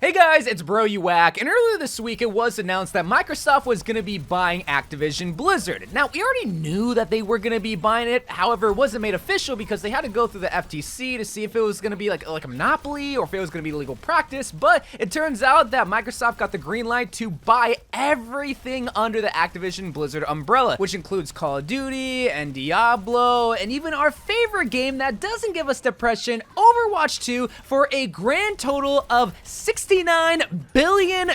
Hey guys, it's Bro You Whack, and earlier this week it was announced that Microsoft was going to be buying Activision Blizzard. Now, we already knew that they were going to be buying it, however, it wasn't made official because they had to go through the FTC to see if it was going to be like a monopoly or if it was going to be legal practice, but it turns out that Microsoft got the green light to buy everything under the Activision Blizzard umbrella, which includes Call of Duty and Diablo, and even our favorite game that doesn't give us depression, Overwatch 2, for a grand total of $69 billion.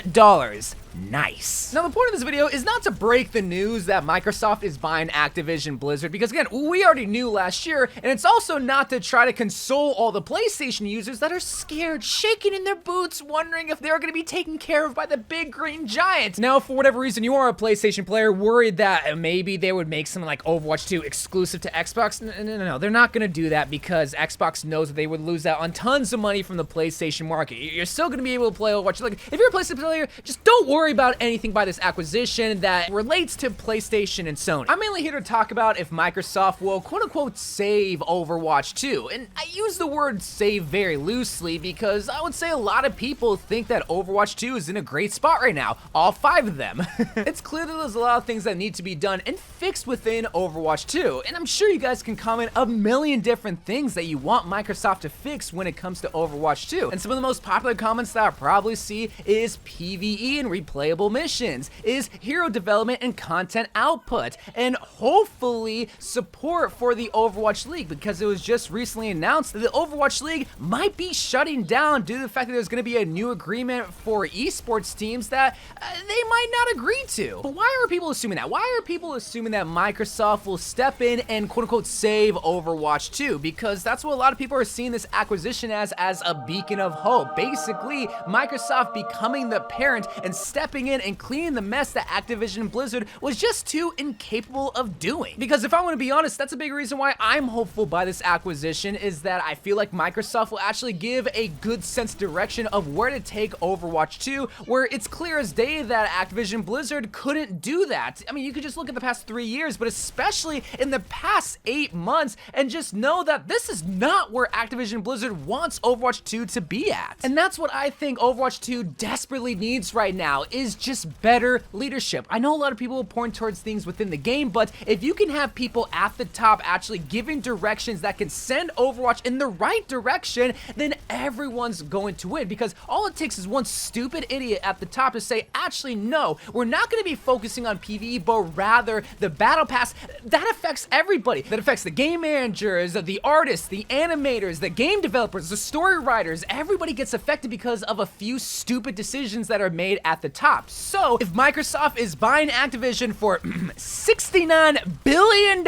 Nice. Now, the point of this video is not to break the news that Microsoft is buying Activision Blizzard, because again, we already knew last year, and it's also not to try to console all the PlayStation users that are scared, shaking in their boots, wondering if they're going to be taken care of by the big green giant. Now, for whatever reason, you are a PlayStation player worried that maybe they would make something like Overwatch 2 exclusive to Xbox. No, they're not going to do that because Xbox knows that they would lose out on tons of money from the PlayStation market. You're still going to be able to play Overwatch. Like, if you're a PlayStation player, just don't worry about anything by this acquisition that relates to PlayStation and Sony. I'm mainly here to talk about if Microsoft will quote-unquote save Overwatch 2, and I use the word save very loosely because I would say a lot of people think that Overwatch 2 is in a great spot right now, all 5 of them. It's clear that there's a lot of things that need to be done and fixed within Overwatch 2, and I'm sure you guys can comment a million different things that you want Microsoft to fix when it comes to Overwatch 2, and some of the most popular comments that I probably see is PvE and replayable missions, is hero development and content output, and hopefully support for the Overwatch League, because it was just recently announced that the Overwatch League might be shutting down due to the fact that there's going to be a new agreement for esports teams that they might not agree to. But why are people assuming that? Why are people assuming that Microsoft will step in and quote-unquote save Overwatch 2? Because that's what a lot of people are seeing this acquisition as a beacon of hope. Basically, Microsoft becoming the parent and stepping in and cleaning the mess that Activision Blizzard was just too incapable of doing. Because if I want to be honest, that's a big reason why I'm hopeful by this acquisition, is that I feel like Microsoft will actually give a good sense of direction of where to take Overwatch 2, where it's clear as day that Activision Blizzard couldn't do that. I mean, you could just look at the past 3 years, but especially in the past 8 months, and just know that this is not where Activision Blizzard wants Overwatch 2 to be at. And that's what I think Overwatch 2 desperately needs right now, is just better leadership. I know a lot of people will point towards things within the game, but if you can have people at the top actually giving directions that can send Overwatch in the right direction, then everyone's going to win, because all it takes is one stupid idiot at the top to say, actually, no, we're not going to be focusing on PvE, but rather the battle pass. That affects everybody. That affects the game managers, the artists, the animators, the game developers, the story writers. Everybody gets affected because of a few stupid decisions that are made at the top. So if Microsoft is buying Activision for $69 billion,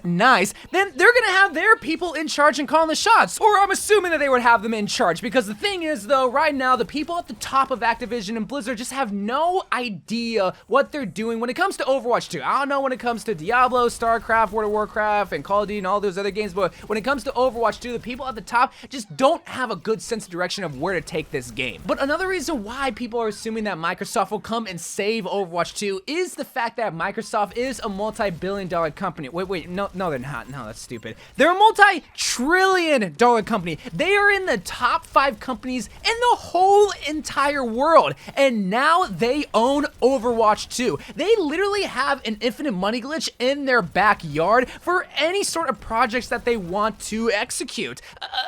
nice, then they're gonna have their people in charge and calling the shots. Or I'm assuming that they would have them in charge, because the thing is though, right now, the people at the top of Activision and Blizzard just have no idea what they're doing when it comes to Overwatch 2. I don't know when it comes to Diablo, StarCraft, World of Warcraft, and Call of Duty and all those other games, but when it comes to Overwatch 2, the people at the top just don't have a good sense of direction of where to take this game. But another reason why people are assuming that Microsoft will come and save Overwatch 2 is the fact that Microsoft is a multi-billion-dollar company. Wait, no, they're not. No, that's stupid. They're a multi-trillion-dollar company. They are in the top 5 companies in the whole entire world, and now they own Overwatch 2. They literally have an infinite money glitch in their backyard for any sort of projects that they want to execute,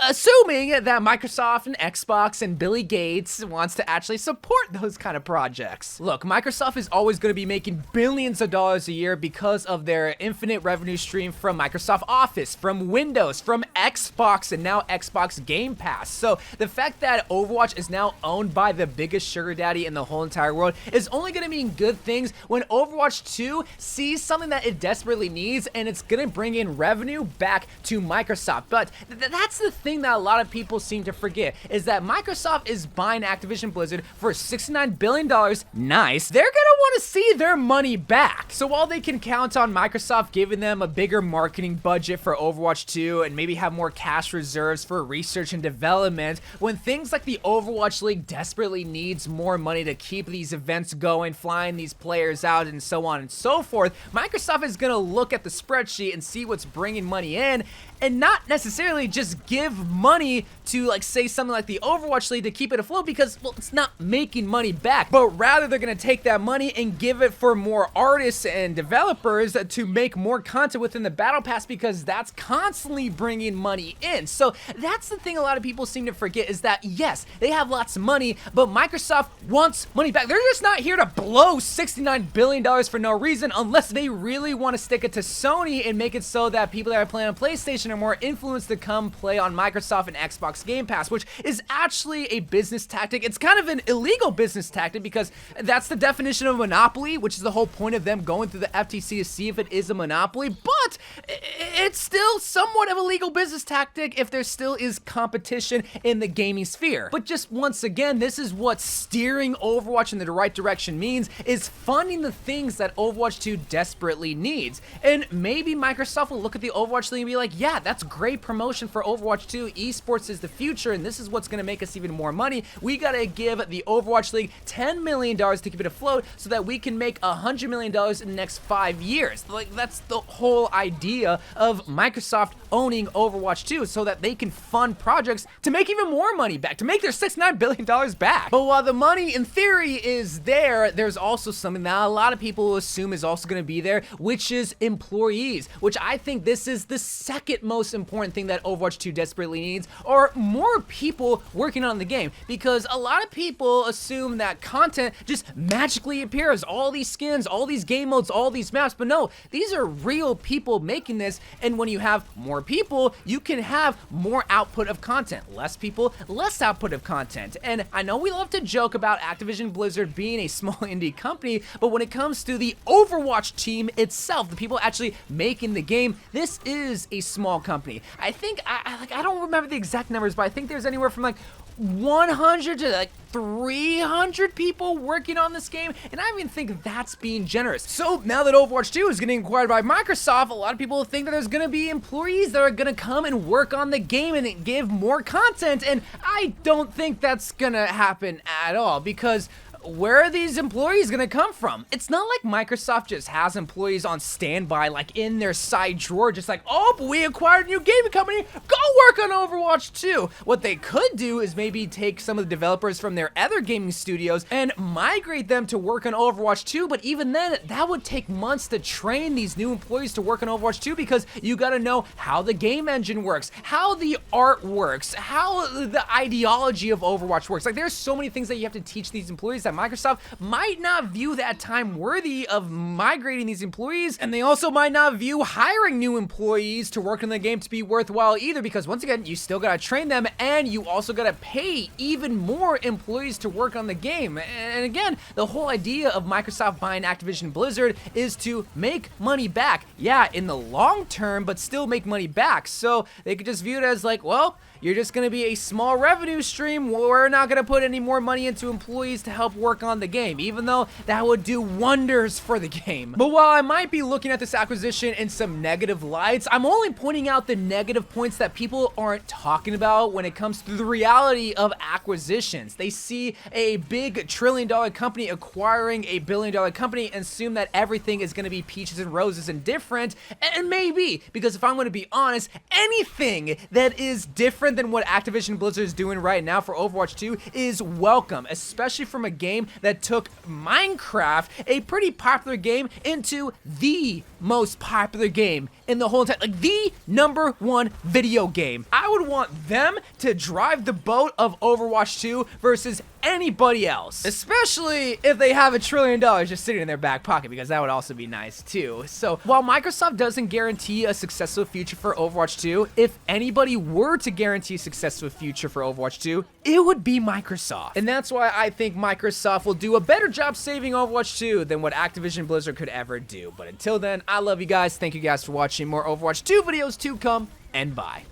assuming that Microsoft and Xbox and Billy Gates wants to actually support those kind of projects. Look, Microsoft is always going to be making billions of dollars a year because of their infinite revenue stream from Microsoft Office, from Windows, from Xbox, and now Xbox Game Pass. So the fact that Overwatch is now owned by the biggest sugar daddy in the whole entire world is only going to mean good things when Overwatch 2 sees something that it desperately needs, and it's going to bring in revenue back to Microsoft. But that's the thing that a lot of people seem to forget, is that Microsoft is buying Activision Blizzard for $69 billion nice, they're gonna want to see their money back. So while they can count on Microsoft giving them a bigger marketing budget for Overwatch 2 and maybe have more cash reserves for research and development, when things like the Overwatch League desperately needs more money to keep these events going, flying these players out, and so on and so forth, Microsoft is gonna look at the spreadsheet and see what's bringing money in, and not necessarily just give money to, like, say something like the Overwatch League to keep it afloat because, well, it's not making money back, but rather they're gonna take that money and give it for more artists and developers to make more content within the Battle Pass because that's constantly bringing money in. So that's the thing a lot of people seem to forget is that, yes, they have lots of money, but Microsoft wants money back. They're just not here to blow $69 billion for no reason unless they really want to stick it to Sony and make it so that people that are playing on PlayStation are more influenced to come play on Microsoft and Xbox Game Pass, which is actually a business tactic. It's kind of an illegal business tactic because that's the definition of monopoly, which is the whole point of them going through the FTC to see if it is a monopoly, but it's still somewhat of a legal business tactic if there still is competition in the gaming sphere. But just once again, this is what steering Overwatch in the right direction means, is funding the things that Overwatch 2 desperately needs. And maybe Microsoft will look at the Overwatch League and be like, yeah, that's great promotion for Overwatch 2. Esports is the future, and this is what's going to make us even more money. We got to give the Overwatch League $10 million to keep it afloat so that we can make $100 million in the next 5 years. Like, that's the whole idea of Microsoft owning Overwatch 2, so that they can fund projects to make even more money back, to make their $69 billion back. But while the money in theory is there, there's also something that a lot of people assume is also going to be there, which is employees, which I think this is the second most important thing that Overwatch 2 desperately needs, or more people working on the game, because a lot of people assume that content just magically appears, all these skins, all these game modes, all these maps, but no, these are real people making this, and when you have more people, you can have more output of content. Less people, less output of content. And I know we love to joke about Activision Blizzard being a small indie company, but when it comes to the Overwatch team itself, the people actually making the game, this is a small company. I think, I don't remember the exact numbers, but I think there's anywhere from like 100 to like 300 people working on this game, and I even think that's being generous. So now that Overwatch 2 is getting acquired by Microsoft, a lot of people think that there's gonna be employees that are gonna come and work on the game and give more content, and I don't think that's gonna happen at all, because where are these employees gonna come from? It's not like Microsoft just has employees on standby, like in their side drawer, just like, oh, but we acquired a new gaming company, go work on Overwatch 2. What they could do is maybe take some of the developers from their other gaming studios and migrate them to work on Overwatch 2, but even then, that would take months to train these new employees to work on Overwatch 2, because you gotta know how the game engine works, how the art works, how the ideology of Overwatch works. Like, there's so many things that you have to teach these employees that Microsoft might not view that time worthy of migrating these employees, and they also might not view hiring new employees to work on the game to be worthwhile either, because once again, you still gotta train them, and you also gotta pay even more employees to work on the game. And again, the whole idea of Microsoft buying Activision Blizzard is to make money back. Yeah, in the long term, but still make money back. So they could just view it as like, well, you're just gonna be a small revenue stream. We're not gonna put any more money into employees to help work on the game, even though that would do wonders for the game. But while I might be looking at this acquisition in some negative lights, I'm only pointing out the negative points that people aren't talking about when it comes to the reality of acquisitions. They see a big trillion-dollar company acquiring a billion-dollar company and assume that everything is gonna be peaches and roses and different, and maybe, because if I'm gonna be honest, anything that is different than what Activision Blizzard is doing right now for Overwatch 2 is welcome, especially from a game that took Minecraft, a pretty popular game, into the most popular game in the whole entire, like the #1 video game. I would want them to drive the boat of Overwatch 2 versus anybody else, especially if they have $1 trillion just sitting in their back pocket, because that would also be nice too. So while Microsoft doesn't guarantee a successful future for Overwatch 2, if anybody were to guarantee a successful future for Overwatch 2, it would be Microsoft. And that's why I think Microsoft will do a better job saving Overwatch 2 than what Activision Blizzard could ever do. But until then, I love you guys. Thank you guys for watching. More Overwatch 2 videos to come, and bye.